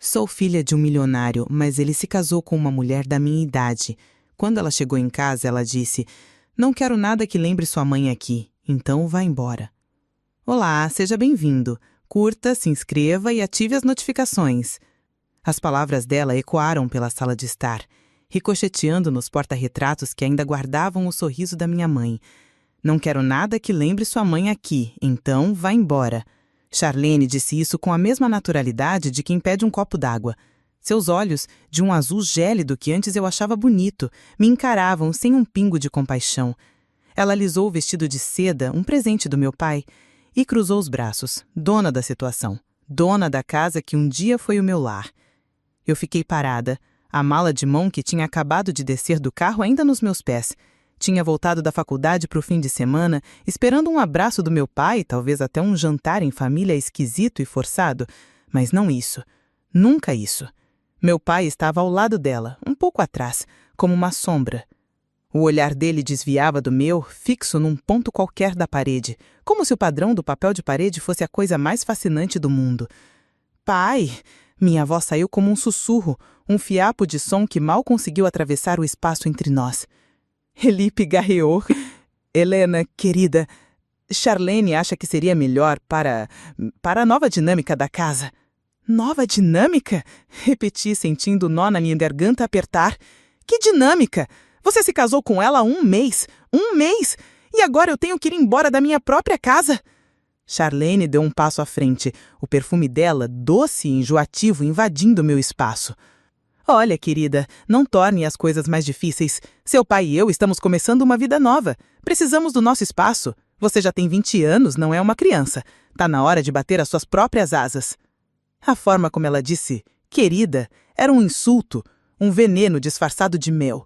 Sou filha de um milionário, mas ele se casou com uma mulher da minha idade. Quando ela chegou em casa, ela disse: "Não quero nada que lembre sua mãe aqui, então vá embora." Olá, seja bem-vindo. Curta, se inscreva e ative as notificações. As palavras dela ecoaram pela sala de estar, ricocheteando nos porta-retratos que ainda guardavam o sorriso da minha mãe. "Não quero nada que lembre sua mãe aqui, então vá embora." Charlene disse isso com a mesma naturalidade de quem pede um copo d'água. Seus olhos, de um azul gélido que antes eu achava bonito, me encaravam sem um pingo de compaixão. Ela alisou o vestido de seda, um presente do meu pai, e cruzou os braços, dona da situação, dona da casa que um dia foi o meu lar. Eu fiquei parada, a mala de mão que tinha acabado de descer do carro ainda nos meus pés. Tinha voltado da faculdade para o fim de semana, esperando um abraço do meu pai, talvez até um jantar em família esquisito e forçado, mas não isso. Nunca isso. Meu pai estava ao lado dela, um pouco atrás, como uma sombra. O olhar dele desviava do meu, fixo num ponto qualquer da parede, como se o padrão do papel de parede fosse a coisa mais fascinante do mundo. "Pai!" Minha voz saiu como um sussurro, um fiapo de som que mal conseguiu atravessar o espaço entre nós. Ele pigarreou. "Helena, querida, Charlene acha que seria melhor para a nova dinâmica da casa." "Nova dinâmica?" repeti, sentindo o nó na minha garganta apertar. "Que dinâmica? Você se casou com ela há um mês! Um mês! E agora eu tenho que ir embora da minha própria casa?" Charlene deu um passo à frente, o perfume dela, doce e enjoativo, invadindo meu espaço. "Olha, querida, não torne as coisas mais difíceis. Seu pai e eu estamos começando uma vida nova. Precisamos do nosso espaço. Você já tem 20 anos, não é uma criança. Tá na hora de bater as suas próprias asas." A forma como ela disse "querida" era um insulto, um veneno disfarçado de mel.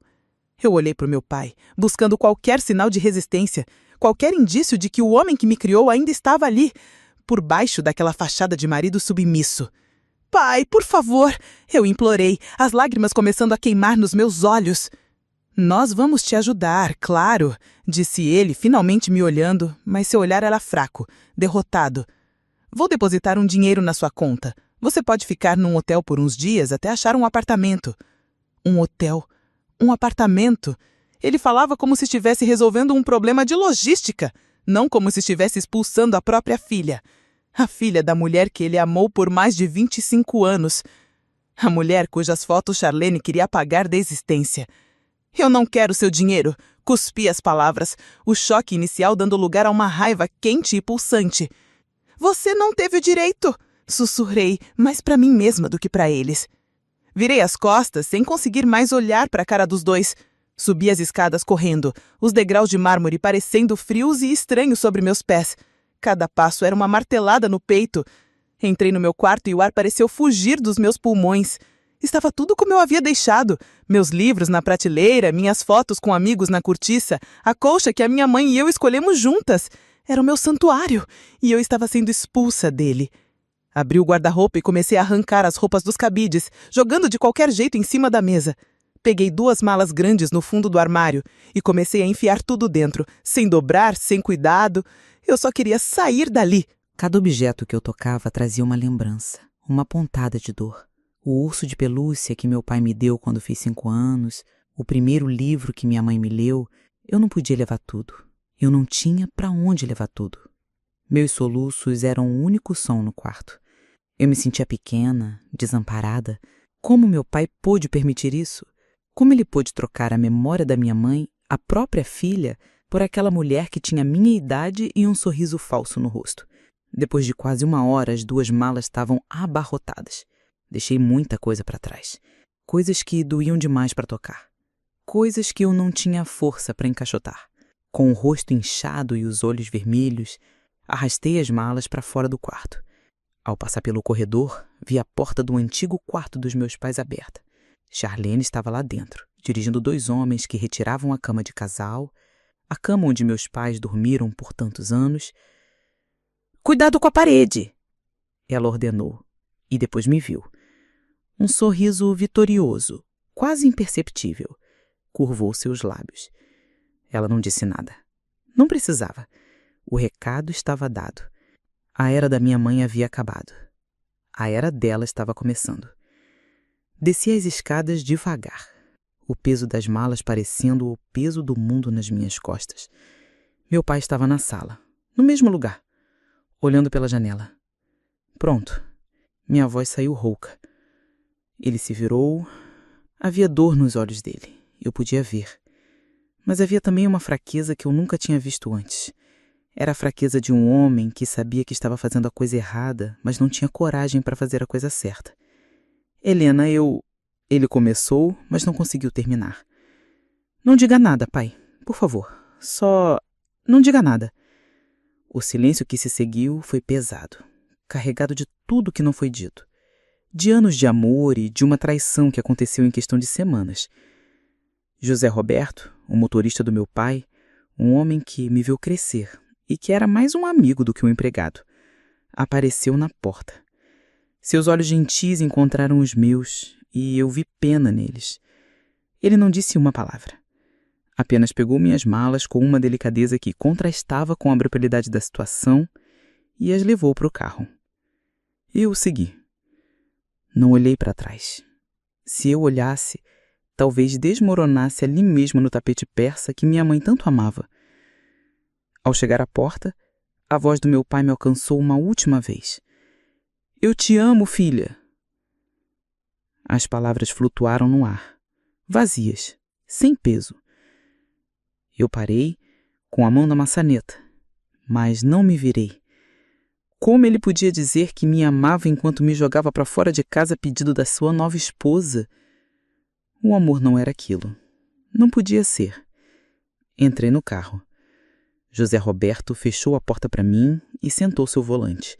Eu olhei para o meu pai, buscando qualquer sinal de resistência, qualquer indício de que o homem que me criou ainda estava ali, por baixo daquela fachada de marido submisso. "Pai, por favor!" eu implorei, as lágrimas começando a queimar nos meus olhos. "Nós vamos te ajudar, claro", disse ele, finalmente me olhando, mas seu olhar era fraco, derrotado. "Vou depositar um dinheiro na sua conta. Você pode ficar num hotel por uns dias até achar um apartamento." Um hotel. Um apartamento. Ele falava como se estivesse resolvendo um problema de logística, não como se estivesse expulsando a própria filha. A filha da mulher que ele amou por mais de 25 anos. A mulher cujas fotos Charlene queria apagar da existência. "Eu não quero seu dinheiro", cuspi as palavras, o choque inicial dando lugar a uma raiva quente e pulsante. "Você não teve o direito", sussurrei, mais para mim mesma do que para eles. Virei as costas sem conseguir mais olhar para a cara dos dois. Subi as escadas correndo, os degraus de mármore parecendo frios e estranhos sobre meus pés. Cada passo era uma martelada no peito. Entrei no meu quarto e o ar pareceu fugir dos meus pulmões. Estava tudo como eu havia deixado. Meus livros na prateleira, minhas fotos com amigos na cortiça, a colcha que a minha mãe e eu escolhemos juntas. Era o meu santuário, e eu estava sendo expulsa dele. Abri o guarda-roupa e comecei a arrancar as roupas dos cabides, jogando de qualquer jeito em cima da mesa. Peguei 2 malas grandes no fundo do armário e comecei a enfiar tudo dentro, sem dobrar, sem cuidado. Eu só queria sair dali. Cada objeto que eu tocava trazia uma lembrança, uma pontada de dor. O urso de pelúcia que meu pai me deu quando fiz 5 anos, o primeiro livro que minha mãe me leu, eu não podia levar tudo. Eu não tinha para onde levar tudo. Meus soluços eram o único som no quarto. Eu me sentia pequena, desamparada. Como meu pai pôde permitir isso? Como ele pôde trocar a memória da minha mãe, a própria filha, por aquela mulher que tinha minha idade e um sorriso falso no rosto? Depois de quase 1 hora, as 2 malas estavam abarrotadas. Deixei muita coisa para trás. Coisas que doíam demais para tocar. Coisas que eu não tinha força para encaixotar. Com o rosto inchado e os olhos vermelhos, arrastei as malas para fora do quarto. Ao passar pelo corredor, vi a porta do antigo quarto dos meus pais aberta. Charlene estava lá dentro, dirigindo 2 homens que retiravam a cama de casal, a cama onde meus pais dormiram por tantos anos. "Cuidado com a parede!" ela ordenou, e depois me viu. Um sorriso vitorioso, quase imperceptível, curvou seus lábios. Ela não disse nada. Não precisava. O recado estava dado. A era da minha mãe havia acabado. A era dela estava começando. Desci as escadas devagar, o peso das malas parecendo o peso do mundo nas minhas costas. Meu pai estava na sala, no mesmo lugar, olhando pela janela. Pronto, minha voz saiu rouca. Ele se virou. Havia dor nos olhos dele, eu podia ver. Mas havia também uma fraqueza que eu nunca tinha visto antes. Era a fraqueza de um homem que sabia que estava fazendo a coisa errada, mas não tinha coragem para fazer a coisa certa. Helena, Ele começou, mas não conseguiu terminar. Não diga nada, pai. Por favor. Só não diga nada. O silêncio que se seguiu foi pesado, carregado de tudo que não foi dito. De anos de amor e de uma traição que aconteceu em questão de semanas. José Roberto, o motorista do meu pai, um homem que me viu crescer e que era mais um amigo do que um empregado, apareceu na porta. Seus olhos gentis encontraram os meus e eu vi pena neles. Ele não disse uma palavra. Apenas pegou minhas malas com uma delicadeza que contrastava com a brutalidade da situação e as levou para o carro. Eu o segui. Não olhei para trás. Se eu olhasse, talvez desmoronasse ali mesmo no tapete persa que minha mãe tanto amava. Ao chegar à porta, a voz do meu pai me alcançou uma última vez. Eu te amo, filha. As palavras flutuaram no ar, vazias, sem peso. Eu parei, com a mão na maçaneta, mas não me virei. Como ele podia dizer que me amava enquanto me jogava para fora de casa a pedido da sua nova esposa? O amor não era aquilo. Não podia ser. Entrei no carro. José Roberto fechou a porta para mim e sentou-se ao volante.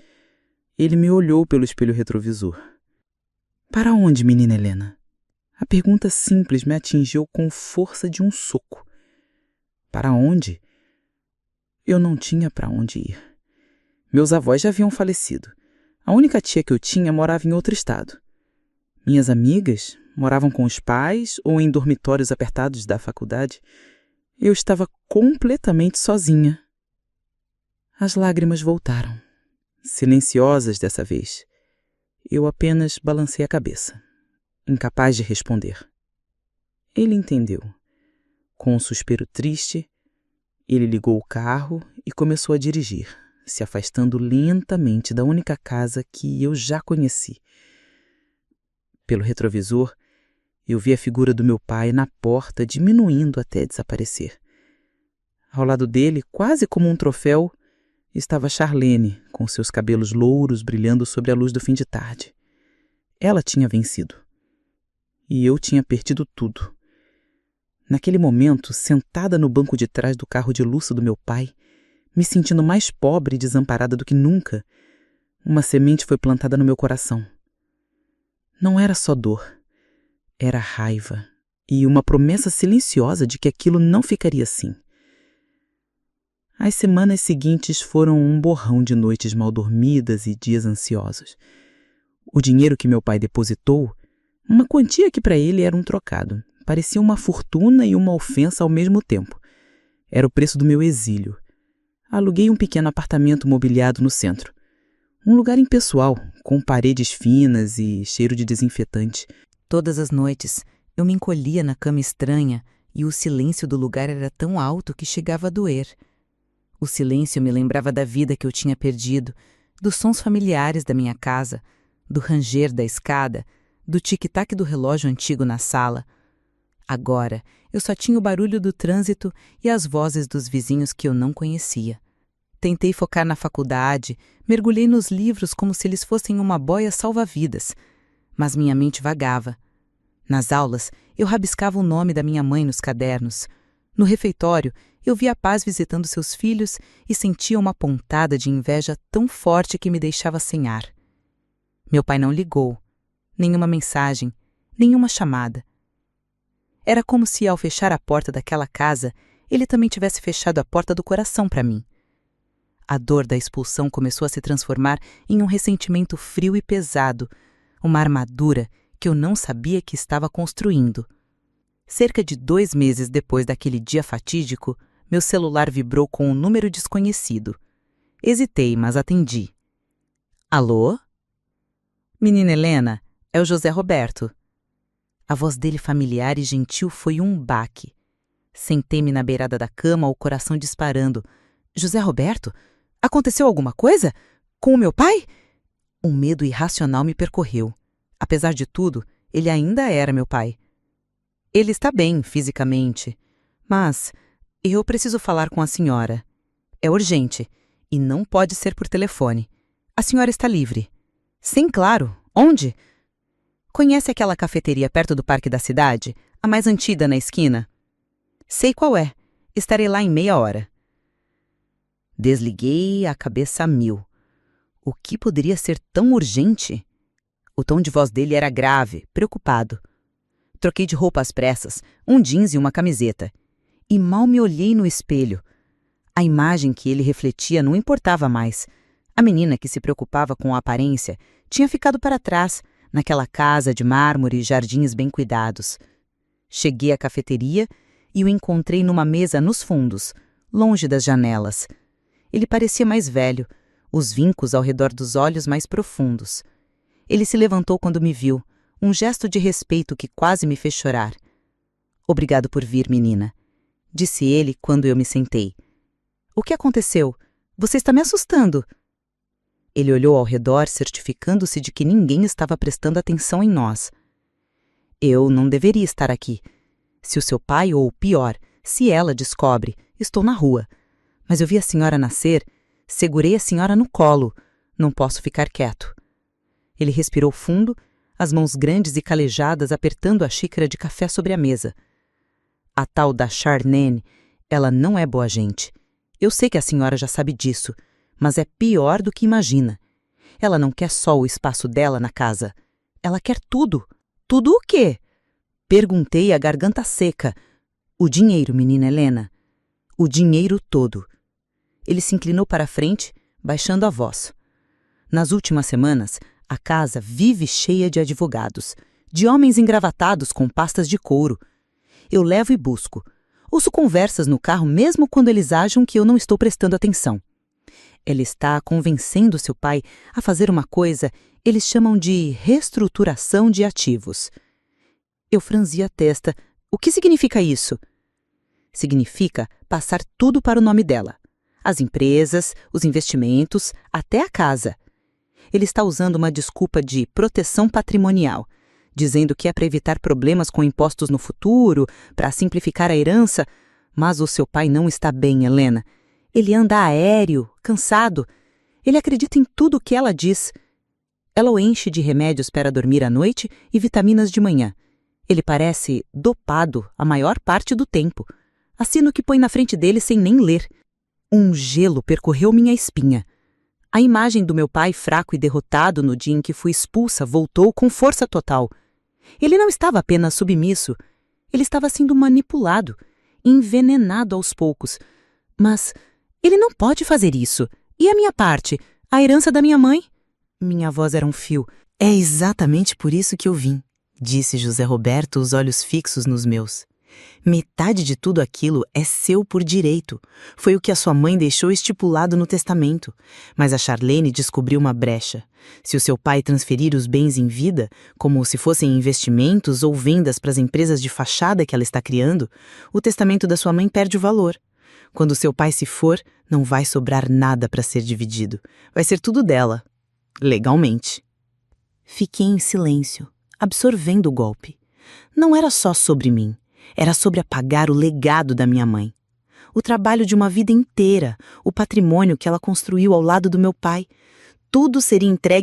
Ele me olhou pelo espelho retrovisor. Para onde, menina Helena? A pergunta simples me atingiu com força de um soco. Para onde? Eu não tinha para onde ir. Meus avós já haviam falecido. A única tia que eu tinha morava em outro estado. Minhas amigas moravam com os pais ou em dormitórios apertados da faculdade. Eu estava completamente sozinha. As lágrimas voltaram, silenciosas dessa vez. Eu apenas balancei a cabeça, incapaz de responder. Ele entendeu. Com um suspiro triste, ele ligou o carro e começou a dirigir, se afastando lentamente da única casa que eu já conheci. Pelo retrovisor, eu vi a figura do meu pai na porta diminuindo até desaparecer. Ao lado dele, quase como um troféu, estava Charlene, com seus cabelos louros brilhando sob a luz do fim de tarde. Ela tinha vencido. E eu tinha perdido tudo. Naquele momento, sentada no banco de trás do carro de luxo do meu pai, me sentindo mais pobre e desamparada do que nunca, uma semente foi plantada no meu coração. Não era só dor, era raiva e uma promessa silenciosa de que aquilo não ficaria assim. As semanas seguintes foram um borrão de noites mal dormidas e dias ansiosos. O dinheiro que meu pai depositou, uma quantia que para ele era um trocado, parecia uma fortuna e uma ofensa ao mesmo tempo. Era o preço do meu exílio. Aluguei um pequeno apartamento mobiliado no centro. Um lugar impessoal, com paredes finas e cheiro de desinfetante. Todas as noites, eu me encolhia na cama estranha e o silêncio do lugar era tão alto que chegava a doer. O silêncio me lembrava da vida que eu tinha perdido, dos sons familiares da minha casa, do ranger da escada, do tic-tac do relógio antigo na sala. Agora, eu só tinha o barulho do trânsito e as vozes dos vizinhos que eu não conhecia. Tentei focar na faculdade, mergulhei nos livros como se eles fossem uma boia salva-vidas, mas minha mente vagava. Nas aulas, eu rabiscava o nome da minha mãe nos cadernos. No refeitório, eu via a Paz visitando seus filhos e sentia uma pontada de inveja tão forte que me deixava sem ar. Meu pai não ligou, nenhuma mensagem, nenhuma chamada. Era como se, ao fechar a porta daquela casa, ele também tivesse fechado a porta do coração para mim. A dor da expulsão começou a se transformar em um ressentimento frio e pesado, uma armadura que eu não sabia que estava construindo. Cerca de 2 meses depois daquele dia fatídico, meu celular vibrou com um número desconhecido. Hesitei, mas atendi. Alô? Menina Helena, é o José Roberto. A voz dele familiar e gentil foi um baque. Sentei-me na beirada da cama, o coração disparando. José Roberto? Aconteceu alguma coisa? Com o meu pai? Um medo irracional me percorreu. Apesar de tudo, ele ainda era meu pai. Ele está bem, fisicamente. Mas eu preciso falar com a senhora. É urgente e não pode ser por telefone. A senhora está livre. Sim, claro. Onde? Conhece aquela cafeteria perto do parque da cidade? A mais antiga na esquina? Sei qual é. Estarei lá em meia hora. Desliguei a cabeça a mil. O que poderia ser tão urgente? O tom de voz dele era grave, preocupado. Troquei de roupa às pressas, um jeans e uma camiseta. E mal me olhei no espelho. A imagem que ele refletia não importava mais. A menina que se preocupava com a aparência tinha ficado para trás, naquela casa de mármore e jardins bem cuidados. Cheguei à cafeteria e o encontrei numa mesa nos fundos, longe das janelas. Ele parecia mais velho, os vincos ao redor dos olhos mais profundos. Ele se levantou quando me viu, um gesto de respeito que quase me fez chorar. Obrigado por vir, menina, disse ele quando eu me sentei. O que aconteceu? Você está me assustando. Ele olhou ao redor, certificando-se de que ninguém estava prestando atenção em nós. Eu não deveria estar aqui. Se o seu pai, ou pior, se ela descobre, estou na rua. Mas eu vi a senhora nascer, segurei a senhora no colo. Não posso ficar quieto. Ele respirou fundo, as mãos grandes e calejadas apertando a xícara de café sobre a mesa. A tal da Charlene, ela não é boa gente. Eu sei que a senhora já sabe disso, mas é pior do que imagina. Ela não quer só o espaço dela na casa. Ela quer tudo. Tudo o quê? Perguntei, a garganta seca. O dinheiro, menina Helena. O dinheiro todo. Ele se inclinou para a frente, baixando a voz. Nas últimas semanas, a casa vive cheia de advogados, de homens engravatados com pastas de couro. Eu levo e busco. Ouço conversas no carro mesmo quando eles acham que eu não estou prestando atenção. Ela está convencendo seu pai a fazer uma coisa eles chamam de reestruturação de ativos. Eu franzi a testa. O que significa isso? Significa passar tudo para o nome dela. As empresas, os investimentos, até a casa. Ele está usando uma desculpa de proteção patrimonial, dizendo que é para evitar problemas com impostos no futuro, para simplificar a herança. Mas o seu pai não está bem, Helena. Ele anda aéreo, cansado. Ele acredita em tudo o que ela diz. Ela o enche de remédios para dormir à noite e vitaminas de manhã. Ele parece dopado a maior parte do tempo. Assina o que põe na frente dele sem nem ler. Um gelo percorreu minha espinha. A imagem do meu pai fraco e derrotado no dia em que fui expulsa voltou com força total. Ele não estava apenas submisso. Ele estava sendo manipulado, envenenado aos poucos. Mas ele não pode fazer isso. E a minha parte? A herança da minha mãe? Minha voz era um fio. É exatamente por isso que eu vim, disse José Roberto, os olhos fixos nos meus. Metade de tudo aquilo é seu por direito. Foi o que a sua mãe deixou estipulado no testamento. Mas a Charlene descobriu uma brecha. Se o seu pai transferir os bens em vida, como se fossem investimentos ou vendas para as empresas de fachada que ela está criando, o testamento da sua mãe perde o valor. Quando seu pai se for, não vai sobrar nada para ser dividido. Vai ser tudo dela. Legalmente. Fiquei em silêncio, absorvendo o golpe. Não era só sobre mim. Era sobre apagar o legado da minha mãe. O trabalho de uma vida inteira, o patrimônio que ela construiu ao lado do meu pai. Tudo seria entregue